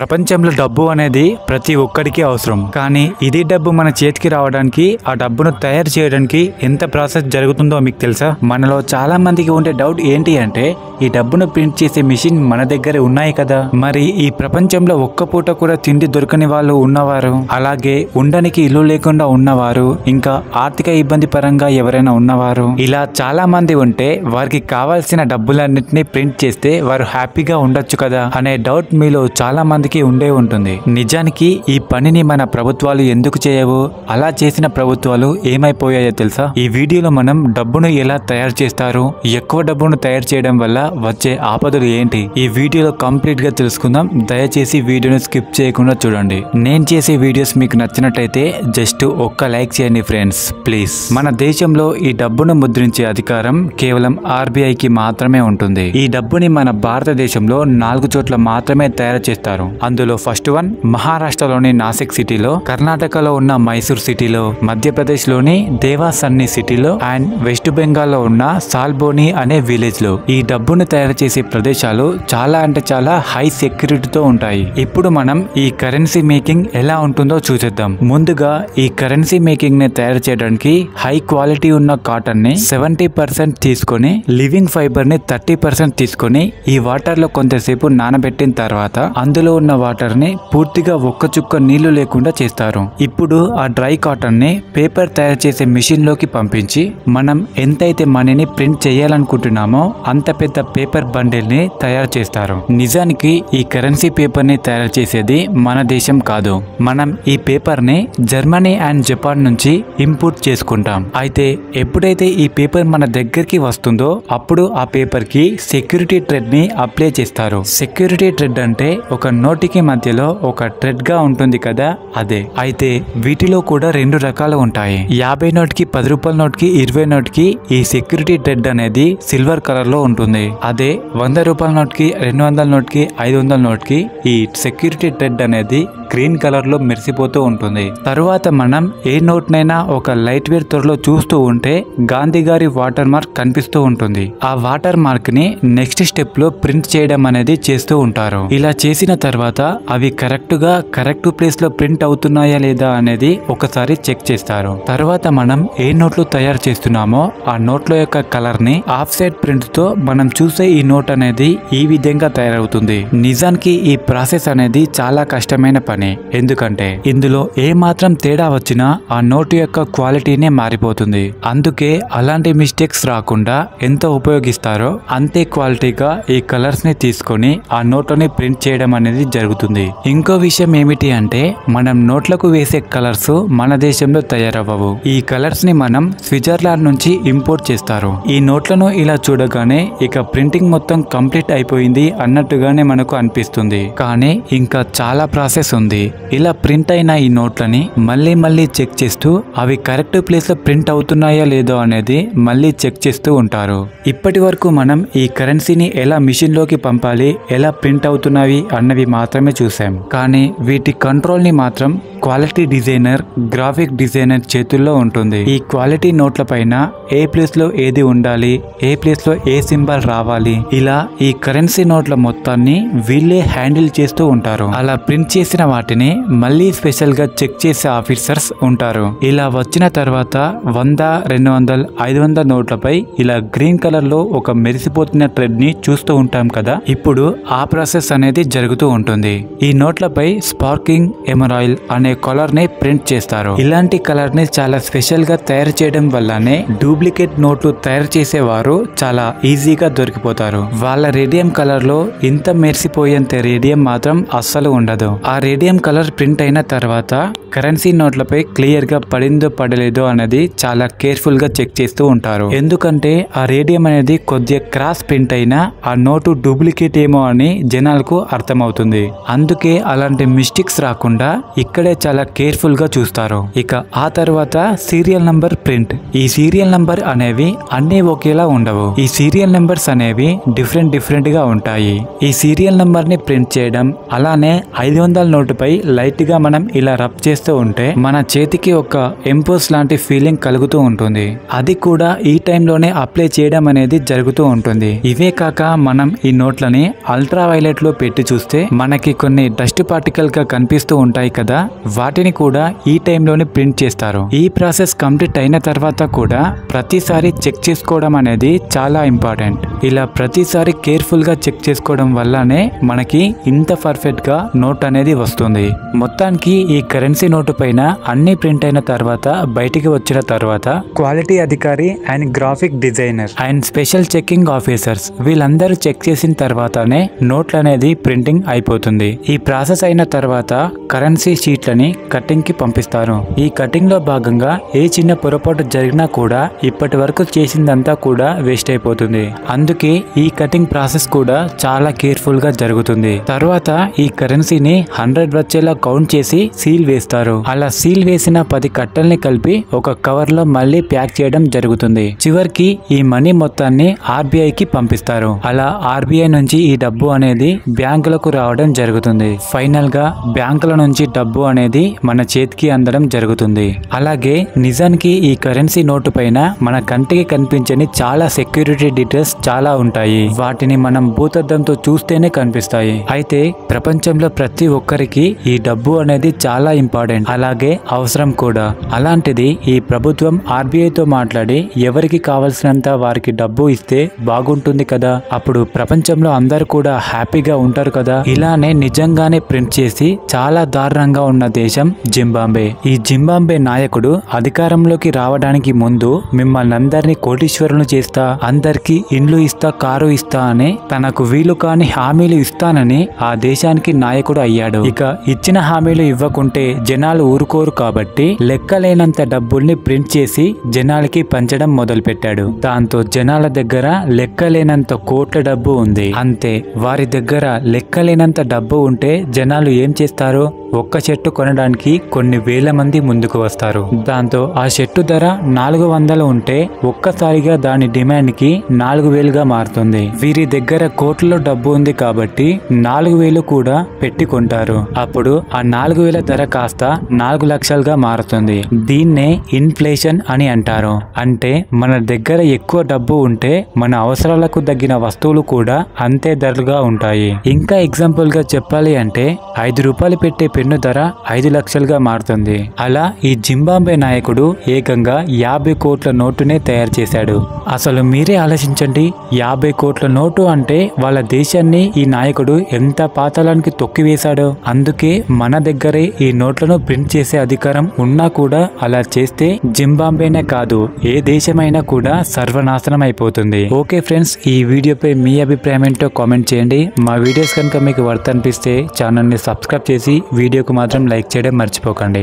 ప్రపంచంలో డబ్బు అనేది ప్రతి ఒక్కరికి అవసరం. కానీ ఇది డబ్బు మన చేతికి రావడానికి, ఆ డబ్బును తయారు చేయడానికి ఎంత ప్రాసెస్ జరుగుతుందో మీకు తెలుసా? మనలో చాలా మందికి ఉండే డౌట్ ఏంటి అంటే, ఈ డబ్బును ప్రింట్ చేసే మిషన్ మన దగ్గర ఉన్నాయి కదా, మరి ఈ ప్రపంచంలో ఒక్క పూట కూడా తిండి దొరకని వాళ్ళు ఉన్నవారు, అలాగే ఉండడానికి ఇల్లు లేకుండా ఉన్నవారు, ఇంకా ఆర్థిక ఇబ్బంది పరంగా ఎవరైనా ఉన్నవారు, ఇలా చాలా మంది ఉంటే వారికి కావాల్సిన డబ్బులన్నింటినీ ప్రింట్ చేస్తే వారు హ్యాపీగా ఉండొచ్చు కదా అనే డౌట్ మీలో చాలా మందికి ఉండే ఉంటుంది. నిజానికి ఈ పనిని మన ప్రభుత్వాలు ఎందుకు చేయవు? అలా చేసిన ప్రభుత్వాలు ఏమైపోయాయో తెలుసా? ఈ వీడియోలో మనం డబ్బును ఎలా తయారు చేస్తారు, ఎక్కువ డబ్బును తయారు చేయడం వల్ల వచ్చే ఆపదలు ఏంటి, ఈ వీడియోలో కంప్లీట్ గా తెలుసుకుందాం. దయచేసి వీడియోను స్కిప్ చేయకుండా చూడండి. నేను చేసే వీడియోస్ మీకు నచ్చినట్టయితే జస్ట్ ఒక్క లైక్ చేయండి ఫ్రెండ్స్, ప్లీజ్. మన దేశంలో ఈ డబ్బును ముద్రించే అధికారం కేవలం ఆర్బీఐకి మాత్రమే ఉంటుంది. ఈ డబ్బుని మన భారతదేశంలో 4 చోట్ల మాత్రమే తయారు చేస్తారు. అందులో ఫస్ట్ వన్ మహారాష్ట్రలోని నాసిక్ సిటీలో, కర్ణాటకలో ఉన్న మైసూర్ సిటీలో, మధ్యప్రదేశ్ లోని దేవాసన్ని సిటీలో అండ్ వెస్ట్ బెంగాల్ లో ఉన్న సాల్బోని అనే విలేజ్ లో. ఈ డబ్బును తయారు చేసే ప్రదేశాలు చాలా అంటే చాలా హై సెక్యూరిటీతో ఉంటాయి. ఇప్పుడు మనం ఈ కరెన్సీ మేకింగ్ ఎలా ఉంటుందో చూసేద్దాం. ముందుగా ఈ కరెన్సీ మేకింగ్ ని తయారు చేయడానికి హై క్వాలిటీ ఉన్న కాటన్ ని 70% తీసుకొని, లివింగ్ ఫైబర్ ని 30% తీసుకొని ఈ వాటర్ లో కొంతసేపు నానబెట్టిన తర్వాత అందులో ఉన్న వాటర్ ని పూర్తిగా ఒక్క చుక్క నీళ్లు లేకుండా చేస్తారు. ఇప్పుడు ఆ డ్రై కాటన్ ని పేపర్ తయారు చేసే మిషన్ లోకి పంపించి, మనం ఎంతైతే మనీని ప్రింట్ చేయాలనుకుంటున్నామో అంత పెద్ద పేపర్ బండిల్ ని తయారు చేస్తారు. నిజానికి ఈ కరెన్సీ పేపర్ ని తయారు చేసేది మన దేశం కాదు. మనం ఈ పేపర్ ని జర్మనీ అండ్ జపాన్ నుంచి ఇంపోర్ట్ చేసుకుంటాం. అయితే ఎప్పుడైతే ఈ పేపర్ మన దగ్గరికి వస్తుందో అప్పుడు ఆ పేపర్ కి సెక్యూరిటీ థ్రెడ్ ని అప్లై చేస్తారు. సెక్యూరిటీ థ్రెడ్ అంటే ఒక నోటికి మధ్యలో ఒక థ్రెడ్ గా ఉంటుంది కదా, అదే. అయితే వీటిలో కూడా 2 రకాలు ఉంటాయి. 50 నోట్కి, 10 రూపాయల నోట్కి, 20 నోట్కి ఈ సెక్యూరిటీ థ్రెడ్ అనేది సిల్వర్ కలర్ లో ఉంటుంది. అదే 100 రూపాయల నోట్కి, 200 నోట్కి, 500 నోట్కి ఈ సెక్యూరిటీ థ్రెడ్ అనేది గ్రీన్ కలర్ లో మెరిసిపోతూ ఉంటుంది. తరువాత మనం ఏ నోట్ నైనా ఒక లైట్ వేర్ త్వరలో చూస్తూ ఉంటే గాంధీ గారి వాటర్ మార్క్ కనిపిస్తూ ఉంటుంది. ఆ వాటర్ మార్క్ ని నెక్స్ట్ స్టెప్ లో ప్రింట్ చేయడం అనేది చేస్తూ ఉంటారు. ఇలా చేసిన తర్వాత అవి కరెక్ట్ ప్లేస్ లో ప్రింట్ అవుతున్నాయా లేదా అనేది ఒకసారి చెక్ చేస్తారు. తర్వాత మనం ఏ నోట్లు తయారు చేస్తున్నామో ఆ నోట్ల యొక్క కలర్ ని ఆఫ్ సైడ్ ప్రింట్ తో మనం చూసే ఈ నోట్ అనేది ఈ విధంగా తయారవుతుంది. నిజానికి ఈ ప్రాసెస్ అనేది చాలా కష్టమైన పని. ఎందుకంటే ఇందులో ఏ మాత్రం తేడా వచ్చినా ఆ నోటు యొక్క క్వాలిటీనే మారిపోతుంది. అందుకే అలాంటి మిస్టేక్స్ రాకుండా ఎంత ఉపయోగిస్తారో అంతే క్వాలిటీగా ఈ కలర్స్ ని తీసుకొని ఆ నోట్లని ప్రింట్ చేయడం అనేది జరుగుతుంది. ఇంకో విషయం ఏమిటి అంటే, మనం నోట్లకు వేసే కలర్స్ మన దేశంలో తయారవ్వవు. ఈ కలర్స్ ని మనం స్విట్జర్లాండ్ నుంచి ఇంపోర్ట్ చేస్తారు. ఈ నోట్లను ఇలా చూడగానే ఇక ప్రింటింగ్ మొత్తం కంప్లీట్ అయిపోయింది అన్నట్టుగానే మనకు అనిపిస్తుంది. కానీ ఇంకా చాలా ప్రాసెస్ ఉంది. ఇలా ప్రింట్ అయిన ఈ నోట్లని మళ్ళీ చెక్ చేస్తూ అవి కరెక్ట్ ప్లేస్ లో ప్రింట్ అవుతున్నాయా లేదో అనేది మళ్ళీ చెక్ చేస్తూ ఉంటారు. ఇప్పటి వరకు మనం ఈ కరెన్సీని ఎలా మిషన్ లోకి పంపాలి, ఎలా ప్రింట్ అవుతున్నవి అన్నవి మాత్రమే చూసాం. కానీ వీటి కంట్రోల్ ని మాత్రం క్వాలిటీ డిజైనర్, గ్రాఫిక్ డిజైనర్ చేతుల్లో ఉంటుంది. ఈ క్వాలిటీ నోట్ల పైన ఏ ప్లేస్ లో ఏది ఉండాలి, ఏ ప్లేస్ లో ఏ సింబల్ రావాలి, ఇలా ఈ కరెన్సీ నోట్ల మొత్తాన్ని వీళ్ళే హ్యాండిల్ చేస్తూ ఉంటారు. అలా ప్రింట్ చేసిన వాటిని మళ్ళీ స్పెషల్ గా చెక్ చేసే ఆఫీసర్స్ ఉంటారు. ఇలా వచ్చిన తర్వాత 100, 200, 500 నోట్లపై ఇలా గ్రీన్ కలర్ లో ఒక మెరిసిపోతున్న థ్రెడ్ ని చూస్తూ ఉంటాం కదా, ఇప్పుడు ఆ ప్రాసెస్ అనేది జరుగుతూ ఉంటుంది. ఈ నోట్లపై స్పార్కింగ్ ఎమరాయిల్ అనే కలర్ ని ప్రింట్ చేస్తారు. ఇలాంటి కలర్ ని చాలా స్పెషల్ గా తయారు చేయడం వల్లనే డూప్లికేట్ నోట్లు తయారు చేసేవారు చాలా ఈజీగా దొరికిపోతారు. వాళ్ళ రేడియం కలర్ లో ఇంత మెరిసిపోయేంత రేడియం మాత్రం అస్సలు ఉండదు. ఆ రేడియం కలర్ ప్రింట్ అయిన తర్వాత కరెన్సీ నోట్లపై క్లియర్ గా పడిందో పడలేదో అనేది చాలా కేర్ఫుల్ గా చెక్ చేస్తూ ఉంటారు. ఎందుకంటే ఆ రేడియం అనేది కొద్దిగా క్రాస్ ప్రింట్ అయినా ఆ నోటు డూప్లికేట్ ఏమో అని జనాలకు అర్థమవుతుంది. అందుకే అలాంటి మిస్టేక్స్ రాకుండా ఇక్కడే చాలా కేర్ఫుల్ గా చూస్తారు. ఇక ఆ తర్వాత సీరియల్ నంబర్ ప్రింట్. ఈ సీరియల్ నంబర్ అనేవి అన్ని ఒకేలా ఉండవు. ఈ సీరియల్ నంబర్స్ అనేవి డిఫరెంట్ గా ఉంటాయి. ఈ సీరియల్ నంబర్ ని ప్రింట్ చేయడం, అలానే 500 నోటుపై లైట్ గా మనం ఇలా రబ్ చేస్తూ ఉంటే మన చేతికి ఒక ఎంపోస్ లాంటి ఫీలింగ్ కలుగుతూ ఉంటుంది. అది కూడా ఈ టైంలోనే అప్లై చేయడం అనేది జరుగుతూ ఉంటుంది. ఇవే కాక మనం ఈ నోట్లని అల్ట్రా వైలెట్ లో పెట్టి చూస్తే మనకి కొన్ని డస్ట్ పార్టికల్ గా కనిపిస్తూ ఉంటాయి కదా, వాటిని కూడా ఈ టైంలోనే ప్రింట్ చేస్తారు. ఈ ప్రాసెస్ కంప్లీట్ అయిన తర్వాత కూడా ప్రతిసారి చెక్ చేసుకోవడం అనేది చాలా ఇంపార్టెంట్. ఇలా ప్రతిసారి కేర్ఫుల్ గా చెక్ చేసుకోవడం వల్లనే మనకి ఇంత పర్ఫెక్ట్ గా నోట్ అనేది వస్తుంది. మొత్తానికి ఈ కరెన్సీ నోటు పైన అన్ని ప్రింట్ అయిన తర్వాత బయటికి వచ్చిన తర్వాత క్వాలిటీ అధికారి and graphic designer and special checking officers వీళ్ళందరూ చెక్ చేసిన తర్వాతనే నోట్లు అనేది ప్రింటింగ్ అయిపోతుంది. ఈ ప్రాసెస్ అయిన తర్వాత కరెన్సీ షీట్లని కటింగ్ కి పంపిస్తారు. ఈ కటింగ్ లో భాగంగా ఏ చిన్న పొరపాటు జరిగినా కూడా ఇప్పటి వరకు చేసిందంతా కూడా వేస్ట్ అయిపోతుంది. అందుకే ఈ కటింగ్ ప్రాసెస్ కూడా చాలా కేర్ఫుల్ గా జరుగుతుంది. తర్వాత ఈ కరెన్సీని 100 వచ్చేలా కౌంట్ చేసి సీల్ వేస్తారు. అలా సీల్ వేసిన 10 కట్టల్ని కలిపి ఒక కవర్ లో మళ్ళీ ప్యాక్ చేయడం జరుగుతుంది. చివరికి ఈ మనీ మొత్తాన్ని ఆర్బీఐ కి పంపిస్తారు. అలా ఆర్బీఐ నుంచి ఈ డబ్బు అనేది బ్యాంకులకు రావడం జరుగుతుంది. ఫైనల్ గా బ్యాంకుల నుంచి డబ్బు అనేది మన చేతికి అందడం జరుగుతుంది. అలాగే నిజానికి ఈ కరెన్సీ నోటు పైన మన కంటికి కనిపించని చాలా సెక్యూరిటీ డీటెయిల్స్ చాలా ఉంటాయి. వాటిని మనం భూతద్దంతో చూస్తేనే కనిపిస్తాయి. అయితే ప్రపంచంలో ప్రతి ఒక్కరికి ఈ డబ్బు అనేది చాలా ఇంపార్టెంట్, అలాగే అవసరం కూడా. అలాంటిది ఈ ప్రభుత్వం ఆర్బీఐతో మాట్లాడి ఎవరికి కావాల్సినంత వారికి డబ్బు ఇస్తే బాగుంటుంది కదా, అప్పుడు ప్రపంచంలో అందరూ కూడా హ్యాపీగా ఉంటారు కదా. ఇలానే నిజంగానే ప్రింట్ చేసి చాలా దారుణంగా ఉన్న దేశం జింబాబ్వే. ఈ జింబాబ్వే నాయకుడు అధికారంలోకి రావడానికి ముందు మిమ్మల్ని అందరినీ కోటీశ్వరులను చేస్తా, అందరికి ఇండ్లు ఇస్తా, కారు ఇస్తా అని తనకు వీలు కాని హామీలు ఇస్తానని ఆ దేశానికి నాయకుడు అయ్యాడు. ఇక ఇచ్చిన హామీలు ఇవ్వకుంటే జనాలు ఊరుకోరు కాబట్టి లెక్కలేనంత డబ్బుల్ని ప్రింట్ చేసి జనాలకి పంచడం మొదలు పెట్టాడు. దాంతో జనాల దగ్గర లెక్కలేనంత కోట్ల డబ్బు ఉంది. అంతే, వారి దగ్గర లెక్కలేనంత డబ్బు ఉంటే జనాలు ఏం చేస్తారు? ఒక్క చెట్టు కొనడానికి కొన్ని వేల మంది ముందుకు వస్తారు. దాంతో ఆ చెట్టు ధర 400 ఉంటే ఒక్కసారిగా దాని డిమాండ్ కి 4000గా మారుతుంది. వీరి దగ్గర కోట్లలో డబ్బు ఉంది కాబట్టి 4000 కూడా పెట్టి కొంటారు. అప్పుడు ఆ 4000 ధర కాస్త 4 లక్షలుగా మారుతుంది. దీన్నే ఇన్ఫ్లేషన్ అని అంటారు. అంటే మన దగ్గర ఎక్కువ డబ్బు ఉంటే మన అవసరాలకు తగ్గిన వస్తువులు కూడా అంతే ధరలుగా ఉంటాయి. ఇంకా ఎగ్జాంపుల్ గా చెప్పాలి అంటే 5 రూపాయలు పెట్టే పెన్ను ధర 5 లక్షలుగా మారుతుంది. అలా ఈ జింబాబ్వే నాయకుడు ఏకంగా 50 కోట్ల నోటునే తయారు చేశాడు. అసలు మీరే ఆలోచించండి, 50 కోట్ల నోటు అంటే వాళ్ళ దేశాన్ని ఈ నాయకుడు ఎంత పాతాళానికి తొక్కివేశాడో. అందుకే మన దగ్గరే ఈ నోట్లను ప్రింట్ చేసే అధికారం ఉన్నా కూడా అలా చేస్తే జింబాబ్వేనే కాదు ఏ దేశమైనా కూడా సర్వనాశనం అయిపోతుంది. ఓకే ఫ్రెండ్స్, ఈ వీడియోపై మీ అభిప్రాయం ఏంటో కామెంట్ చేయండి. మా వీడియోస్ కనుక మీకు వర్త్ అనిపిస్తే ఛానల్ని సబ్స్క్రైబ్ చేసి వీడియోకు మాత్రం లైక్ చేయడం మర్చిపోకండి.